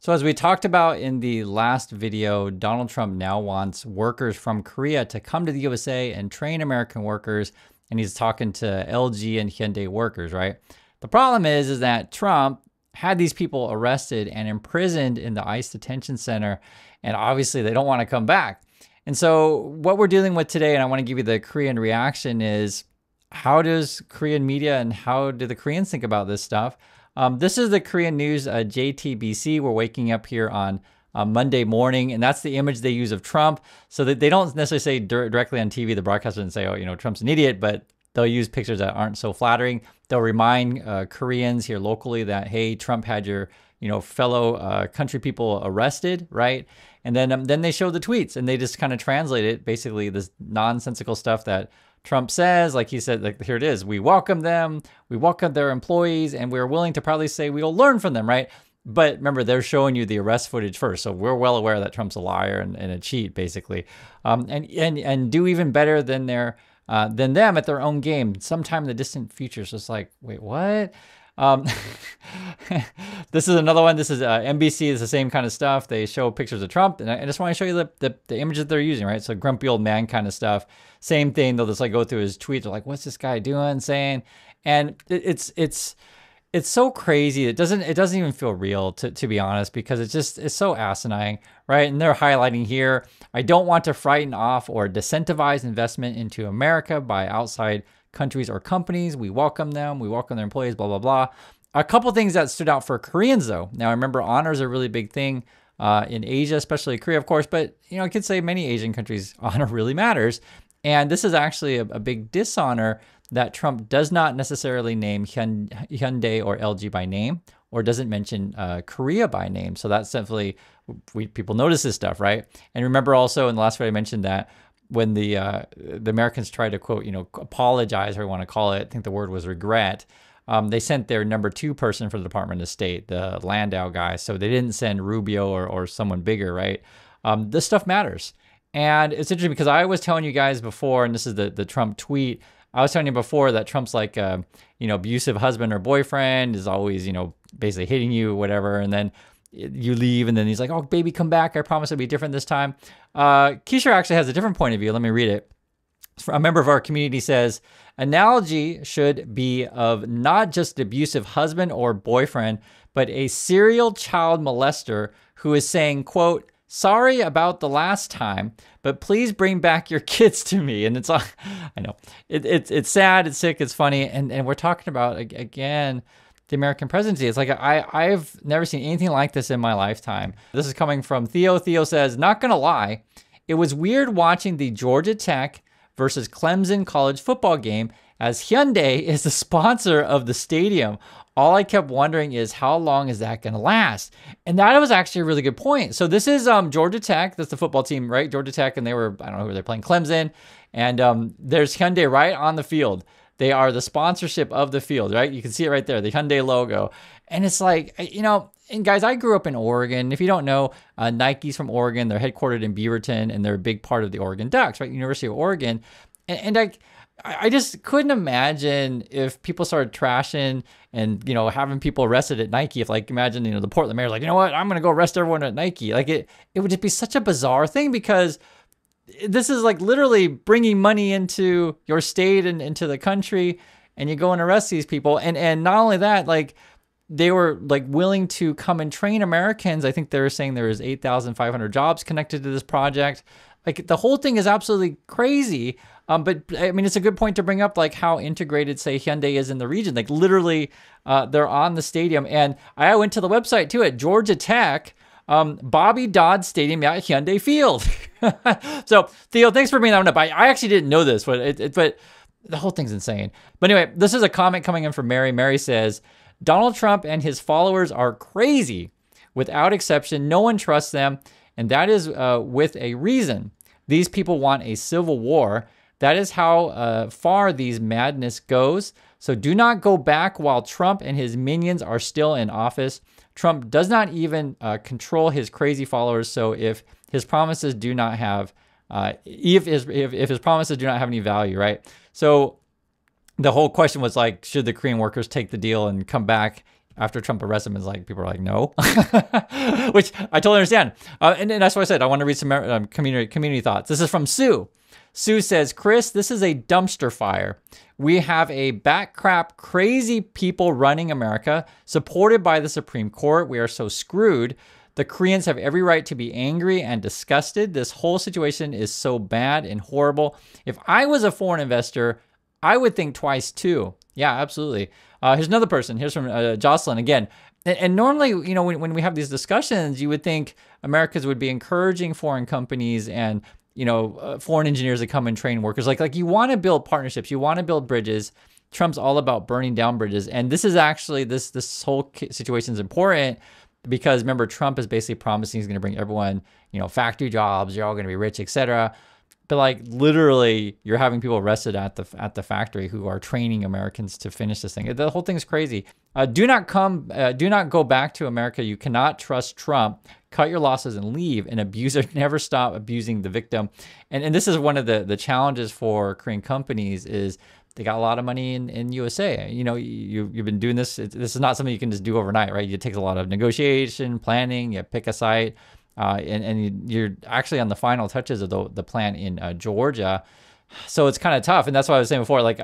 So as we talked about in the last video, Donald Trump now wants workers from Korea to come to the USA and train American workers. And he's talking to LG and Hyundai workers, right? The problem is that Trump had these people arrested and imprisoned in the ICE detention center. And obviously they don't want to come back. And so what we're dealing with today, and I want to give you the Korean reaction, is how does Korean media and how do the Koreans think about this stuff? This is the Korean news, JTBC. We're waking up here on Monday morning, and that's the image they use of Trump. So that they don't necessarily say directly on TV, the broadcaster doesn't say, oh, you know, Trump's an idiot, but they'll use pictures that aren't so flattering. They'll remind Koreans here locally that, hey, Trump had your, you know, fellow country people arrested, right? And then they show the tweets, and they just kind of translate it, basically this nonsensical stuff that Trump says, like he said, like, here it is. We welcome them. We welcome their employees, and we're willing to probably say we'll learn from them, right? But remember, they're showing you the arrest footage first. So we're well aware that Trump's a liar and a cheat, basically. And do even better than than them at their own game sometime in the distant future. So it's like, wait, what? This is another one. This is NBC. Is the same kind of stuff. They show pictures of Trump, and I just want to show you the images they're using, right? So grumpy old man kind of stuff. Same thing. They'll just like go through his tweets. They're like, what's this guy doing, saying? And it's so crazy. It doesn't even feel real, to be honest, because it's so asinine, right? And they're highlighting here, I don't want to frighten off or disincentivize investment into America by outside countries or companies. We welcome them. We welcome their employees, blah, blah, blah. A couple things that stood out for Koreans, though. Now, remember, honor is a really big thing in Asia, especially Korea, of course. But, you know, I could say many Asian countries, honor really matters. And this is actually a big dishonor that Trump does not necessarily name Hyundai or LG by name, or doesn't mention Korea by name. So that's definitely, people notice this stuff, right? And remember also in the last video I mentioned that when the Americans tried to, quote, you know, apologize, or want to call it, I think the word was regret, they sent their number 2 person for the Department of State, the Landau guy. So they didn't send Rubio or someone bigger, right? This stuff matters. And it's interesting because I was telling you guys before, and this is the Trump tweet, I was telling you before that Trump's like a, you know, abusive husband or boyfriend, is always, you know, basically hitting you, whatever. And then you leave, and then he's like, oh, baby, come back. I promise it'll be different this time. Keisha actually has a different point of view. Let me read it. A member of our community says, analogy should be of not just abusive husband or boyfriend, but a serial child molester who is saying, quote, sorry about the last time, but please bring back your kids to me. And it's, I know, it's sad, it's sick, it's funny. And we're talking about, again, the American presidency. It's like, I've never seen anything like this in my lifetime. This is coming from Theo. Theo says, not gonna lie, it was weird watching the Georgia Tech versus Clemson college football game, as Hyundai is the sponsor of the stadium. All I kept wondering is, how long is that going to last? And that was actually a really good point. So this is Georgia Tech. That's the football team, right? Georgia Tech, and they were, I don't know who they're playing, Clemson. And there's Hyundai right on the field. They are the sponsorship of the field, right? You can see it right there, the Hyundai logo. And it's like, you know, and guys, I grew up in Oregon. If you don't know, Nike's from Oregon. They're headquartered in Beaverton, and they're a big part of the Oregon Ducks, right? University of Oregon. And I just couldn't imagine if people started trashing and, you know, having people arrested at Nike. If, like, imagine, you know, the Portland mayor, like, you know what, I'm going to go arrest everyone at Nike. Like, it would just be such a bizarre thing, because this is like literally bringing money into your state and into the country, and you go and arrest these people. And not only that, like, they were like willing to come and train Americans. I think they were saying there was 8,500 jobs connected to this project. Like, the whole thing is absolutely crazy. But I mean, it's a good point to bring up, like, how integrated, say, Hyundai is in the region. Like, literally, they're on the stadium. And I went to the website too at Georgia Tech, Bobby Dodd Stadium at Hyundai Field. So Theo, thanks for bringing that one up. I actually didn't know this, but the whole thing's insane. But anyway, this is a comment coming in from Mary. Mary says, Donald Trump and his followers are crazy. Without exception, no one trusts them. And that is with a reason. These people want a civil war. That is how far these madness goes. So do not go back while Trump and his minions are still in office. Trump does not even control his crazy followers. So if his promises do not have, if his promises do not have any value, right? So the whole question was like, should the Korean workers take the deal and come back? after Trump arrested him, is like, people are like, no, which I totally understand. And that's what I said. I want to read some community thoughts. This is from Sue. Sue says, Chris, this is a dumpster fire. We have a backcrap, crazy people running America, supported by the Supreme Court. We are so screwed. The Koreans have every right to be angry and disgusted. This whole situation is so bad and horrible. If I was a foreign investor, I would think twice too. Yeah, absolutely. Here's another person. Here's from Jocelyn again. And normally, you know, when we have these discussions, you would think Americans would be encouraging foreign companies and, you know, foreign engineers to come and train workers. Like you want to build partnerships. You want to build bridges. Trump's all about burning down bridges. And this is actually, this whole situation is important because remember, Trump is basically promising he's going to bring everyone, you know, factory jobs. You're all going to be rich, etc. But like literally, you're having people arrested at the factory who are training Americans to finish this thing. The whole thing is crazy. Do not go back to America. You cannot trust Trump. Cut your losses and leave. An abuser never stop abusing the victim. And this is one of the challenges for Korean companies is they got a lot of money in USA. You know, you've been doing this. This is not something you can just do overnight, right? It takes a lot of negotiation, planning. You pick a site. And you're actually on the final touches of the plant in Georgia, so it's kind of tough. And that's why I was saying before, like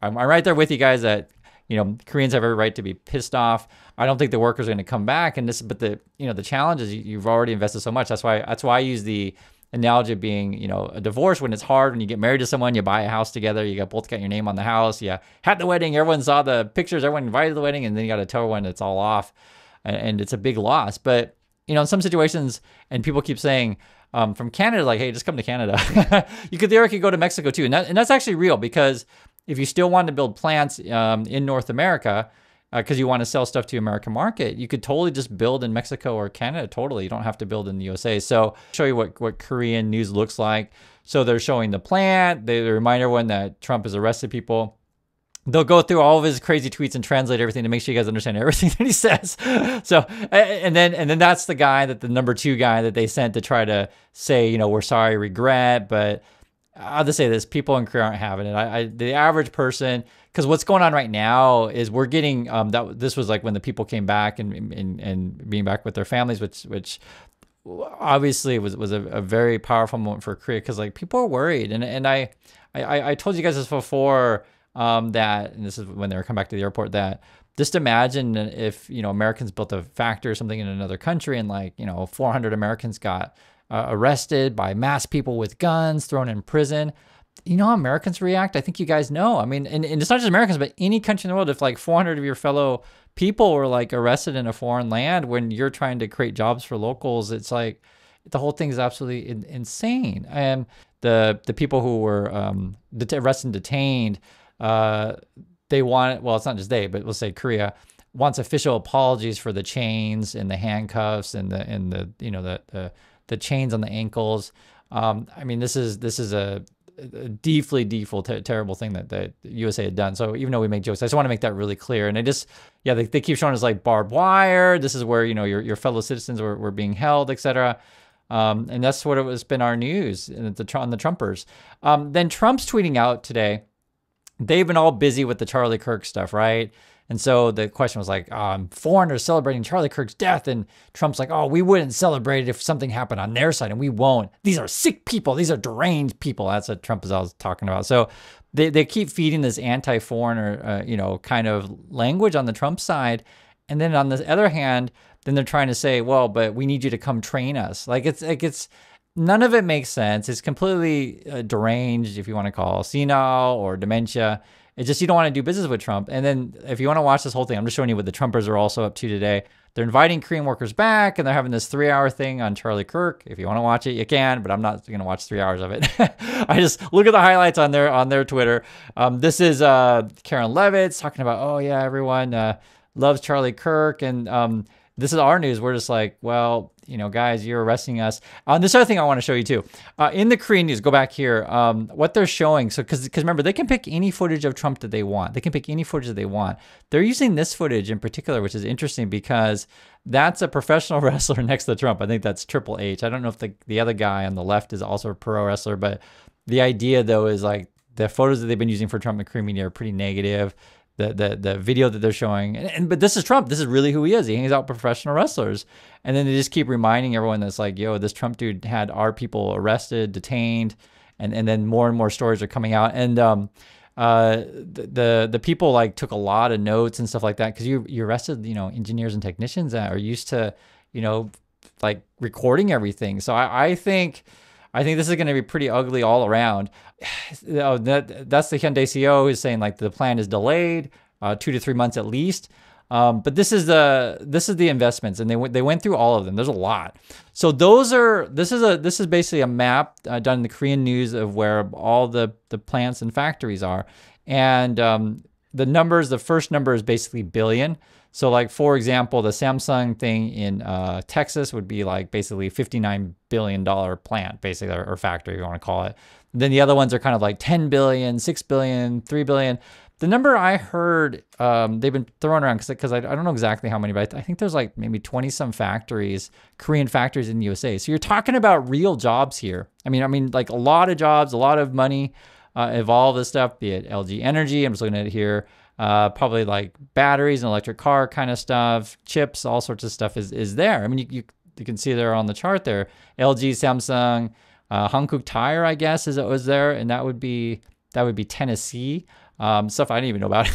I'm right there with you guys that, you know, Koreans have every right to be pissed off. I don't think the workers are going to come back. But the challenge is you've already invested so much. That's why I use the analogy of being, you know, a divorce when it's hard. When you get married to someone, you buy a house together. You both got your name on the house. You had the wedding. Everyone saw the pictures. Everyone invited to the wedding, and then you got to tell everyone it's all off, and it's a big loss. But you know, in some situations, and people keep saying from Canada, like, hey, just come to Canada. You could theoretically go to Mexico too. And that's actually real, because if you still want to build plants in North America, because you want to sell stuff to the American market, you could totally just build in Mexico or Canada. Totally. You don't have to build in the USA. So show you what Korean news looks like. So they're showing the plant. They remind everyone that Trump has arrested people. They'll go through all of his crazy tweets and translate everything to make sure you guys understand everything that he says. So, and then that's the guy the number 2 guy that they sent to try to say, you know, we're sorry, regret. But I'll just say this: people in Korea aren't having it. The average person, because what's going on right now is we're getting this was like when the people came back and being back with their families, which obviously was a very powerful moment for Korea, because like people are worried, and I told you guys this before. That, and this is when they were coming back to the airport, that just imagine if, you know, Americans built a factory or something in another country and, like, you know, 400 Americans got arrested by mass people with guns, thrown in prison. You know how Americans react? I think you guys know. I mean, and it's not just Americans, but any country in the world, if like 400 of your fellow people were like arrested in a foreign land when you're trying to create jobs for locals, it's like the whole thing is absolutely insane. And the people who were arrested and detained, they want, well, it's not just they, but we'll say Korea wants official apologies for the chains and the handcuffs and the you know, the chains on the ankles. I mean, this is a deeply terrible thing that USA had done. So even though we make jokes, I just want to make that really clear. And they keep showing us like barbed wire. This is where, you know, your fellow citizens were being held, etc. And that's what it was been our news on the Trumpers. Then Trump's tweeting out today. They've been all busy with the Charlie Kirk stuff, right? And so the question was like, foreigners celebrating Charlie Kirk's death. And Trump's like, oh, we wouldn't celebrate it if something happened on their side, and we won't. These are sick people. These are deranged people. That's what Trump is always talking about. So they keep feeding this anti-foreigner, you know, kind of language on the Trump side. And then on the other hand, then they're trying to say, well, but we need you to come train us. Like it's none of it makes sense. It's completely deranged, if you want to call it senile or dementia. It's just you don't want to do business with Trump. And then if you want to watch this whole thing, I'm just showing you what the Trumpers are also up to today. They're inviting Korean workers back, and they're having this 3-hour thing on Charlie Kirk. If you want to watch it, you can, but I'm not going to watch 3 hours of it. I just look at the highlights on their Twitter. This is Karen Levitz talking about, oh yeah, everyone loves Charlie Kirk, and this is our news. We're just like, well, you know, guys, you're arresting us. This other thing I want to show you too. In the Korean news, go back here. What they're showing, so because remember, they can pick any footage of Trump that they want. They can pick any footage that they want. They're using this footage in particular, which is interesting because that's a professional wrestler next to Trump. I think that's Triple H. I don't know if the other guy on the left is also a pro wrestler, but the idea though is like the photos that they've been using for Trump and Korean media are pretty negative. the video that they're showing. But this is Trump. This is really who he is. He hangs out with professional wrestlers. And then they just keep reminding everyone that's like, yo, this Trump dude had our people arrested, detained, and then more and more stories are coming out. And the people like took a lot of notes and stuff like that, because you arrested, you know, engineers and technicians that are used to, you know, like recording everything. So I think this is going to be pretty ugly all around. That's the Hyundai CEO who's saying like the plan is delayed 2 to 3 months at least. But this is the investments, and they went through all of them. There's a lot. So this is basically a map done in the Korean news of where all the plants and factories are, and the first number is basically billion. So like, for example, the Samsung thing in Texas would be like basically $59 billion plant, basically, or factory, if you want to call it. Then the other ones are kind of like 10 billion, 6 billion, 3 billion. The number I heard, they've been throwing around, because I don't know exactly how many, but I think there's like maybe 20 some factories, Korean factories in the USA. So you're talking about real jobs here. I mean like a lot of jobs, a lot of money, of all this stuff, be it LG Energy, I'm just looking at it here, probably like batteries and electric car kind of stuff, chips, all sorts of stuff is there. I mean, you can see there on the chart there, LG, Samsung, Hankook Tire, I guess, was there, and that would be Tennessee. Stuff I didn't even know about.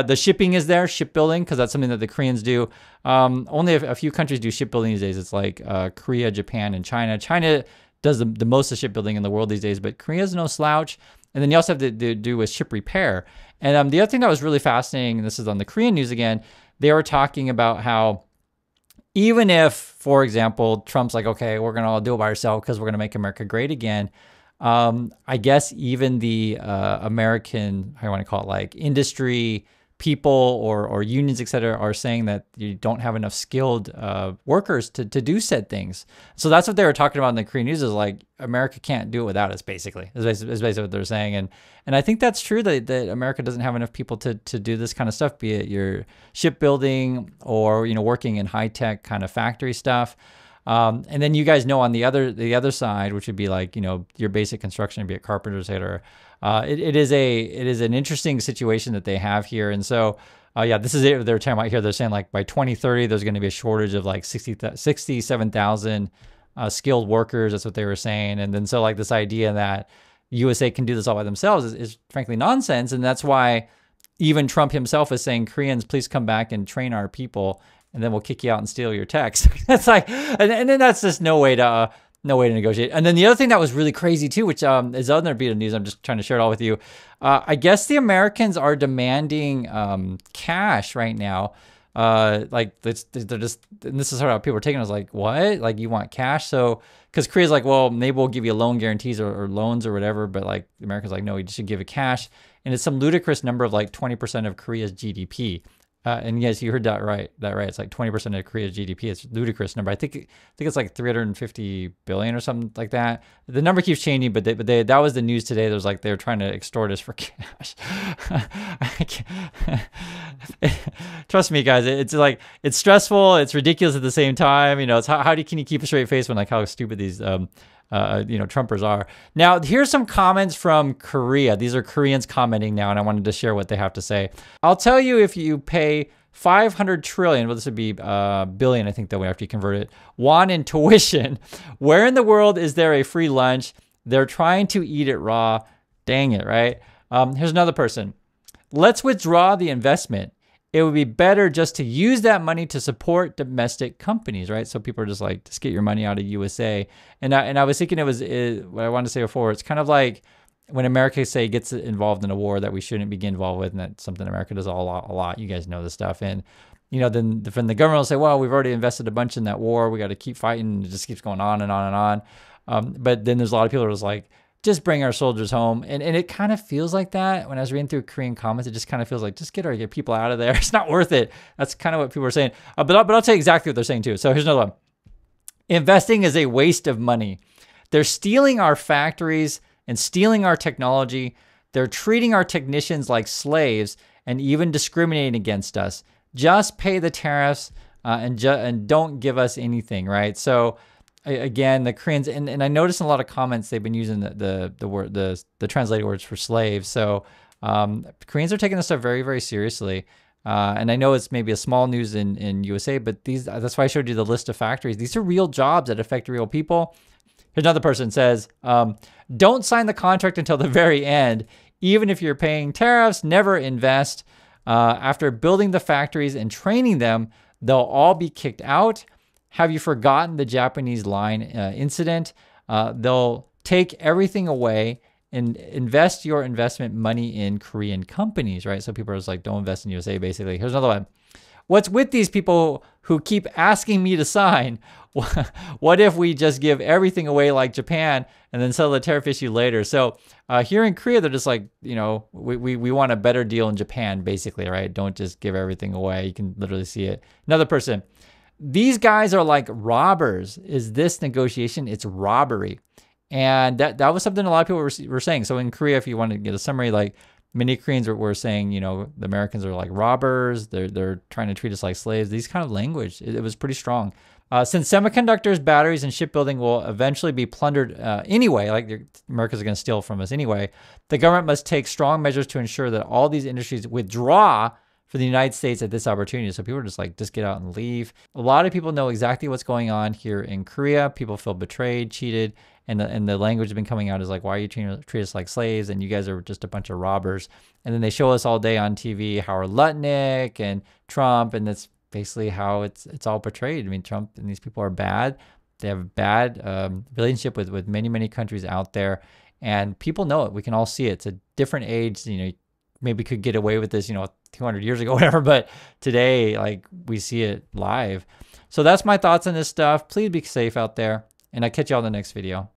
The shipping is there, shipbuilding, because that's something that the Koreans do. Only a few countries do shipbuilding these days. It's like Korea, Japan, and China. China does the most of shipbuilding in the world these days, but Korea's no slouch. And then you also have to do with ship repair. And the other thing that was really fascinating, and this is on the Korean news again, they were talking about how even if, for example, Trump's like, okay, we're going to all do it by ourselves because we're going to make America great again. I guess even the American, how do you want to call it, like industry people or unions, et cetera, are saying that you don't have enough skilled workers to do said things. So that's what they were talking about in the Korean news, is like, America can't do it without us, basically, is basically what they're saying. And I think that's true, that America doesn't have enough people to do this kind of stuff, be it your shipbuilding or, you know, working in high-tech kind of factory stuff. And then you guys know on the other side, which would be like, you know, your basic construction, be it carpenters, etc. It is an interesting situation that they have here. And so, yeah, this is it. They're talking about here. They're saying like by 2030, there's going to be a shortage of like 67,000 skilled workers. That's what they were saying. And then so like this idea that USA can do this all by themselves is frankly nonsense. And that's why even Trump himself is saying, Koreans, please come back and train our people, and then we'll kick you out and steal your techs. That's like, and then that's just no way to negotiate. And then the other thing that was really crazy too, which is other bit of news, I'm just trying to share it all with you. I guess the Americans are demanding cash right now. Like they're just, and this is how people are taking it. I was like, what? Like, you want cash? So, because Korea's like, well, maybe we'll give you loan guarantees or loans or whatever, but like the Americans like, no, you should give it cash. And it's some ludicrous number of like 20% of Korea's GDP. And yes, you heard that right. It's like 20% of Korea's GDP. It's a ludicrous number. I think it's like 350 billion or something like that. The number keeps changing, but that was the news today. There was like, they were trying to extort us for cash. Trust me, guys. It's like, it's stressful. It's ridiculous at the same time. You know, it's can you keep a straight face when like how stupid these Trumpers are. Now, here's some comments from Korea. These are Koreans commenting now, and I wanted to share what they have to say. I'll tell you, if you pay 500 trillion, well, this would be billion, I think, that way after you convert it, won in tuition, where in the world is there a free lunch? They're trying to eat it raw. Dang it, right? Here's another person. Let's withdraw the investment. It would be better just to use that money to support domestic companies, right? So people are just like, just get your money out of USA. And I was thinking what I wanted to say before, it's kind of like when America, say, gets involved in a war that we shouldn't be involved with, and that's something America does a lot. You guys know this stuff. And, you know, then the government will say, well, we've already invested a bunch in that war. We got to keep fighting. It just keeps going on and on and on. But then there's a lot of people who are just like, just bring our soldiers home. And it kind of feels like that. When I was reading through Korean comments, it just kind of feels like, just get people out of there. It's not worth it. That's kind of what people are saying. But I'll tell you exactly what they're saying too. So here's another one. Investing is a waste of money. They're stealing our factories and stealing our technology. They're treating our technicians like slaves and even discriminating against us. Just pay the tariffs and don't give us anything, right? So again, the Koreans, and I noticed in a lot of comments they've been using the translated words for slaves. So Koreans are taking this stuff very, very seriously. And I know it's maybe a small news in USA, but that's why I showed you the list of factories. These are real jobs that affect real people. Here's another person says, don't sign the contract until the very end. Even if you're paying tariffs, never invest. After building the factories and training them, they'll all be kicked out. Have you forgotten the Japanese line incident? They'll take everything away and invest your investment money in Korean companies, right? So people are just like, don't invest in USA, basically. Here's another one. What's with these people who keep asking me to sign? What if we just give everything away like Japan and then settle the tariff issue later? So here in Korea, they're just like, you know, we want a better deal in Japan, basically, right? Don't just give everything away. You can literally see it. Another person, these guys are like robbers. Is this negotiation? It's robbery. And that was something a lot of people were saying. So in Korea, if you want to get a summary, like many Koreans were saying, you know, the Americans are like robbers. They're trying to treat us like slaves. These kind of language, it was pretty strong. Since semiconductors, batteries, and shipbuilding will eventually be plundered anyway, like America's going to steal from us anyway, the government must take strong measures to ensure that all these industries withdraw for the United States at this opportunity. So people are just like, just get out and leave. A lot of people know exactly what's going on here in Korea. People feel betrayed, cheated, and the language has been coming out is like, why are you treat us like slaves? And you guys are just a bunch of robbers. And then they show us all day on TV Howard Lutnick and Trump, and that's basically how it's all portrayed. I mean, Trump and these people are bad. They have a bad relationship with many, many countries out there, and people know it. We can all see it. It's a different age. You know, maybe could get away with this, you know, 200 years ago, whatever, but today, like, we see it live. So that's my thoughts on this stuff. Please be safe out there, and I'll catch you all in the next video.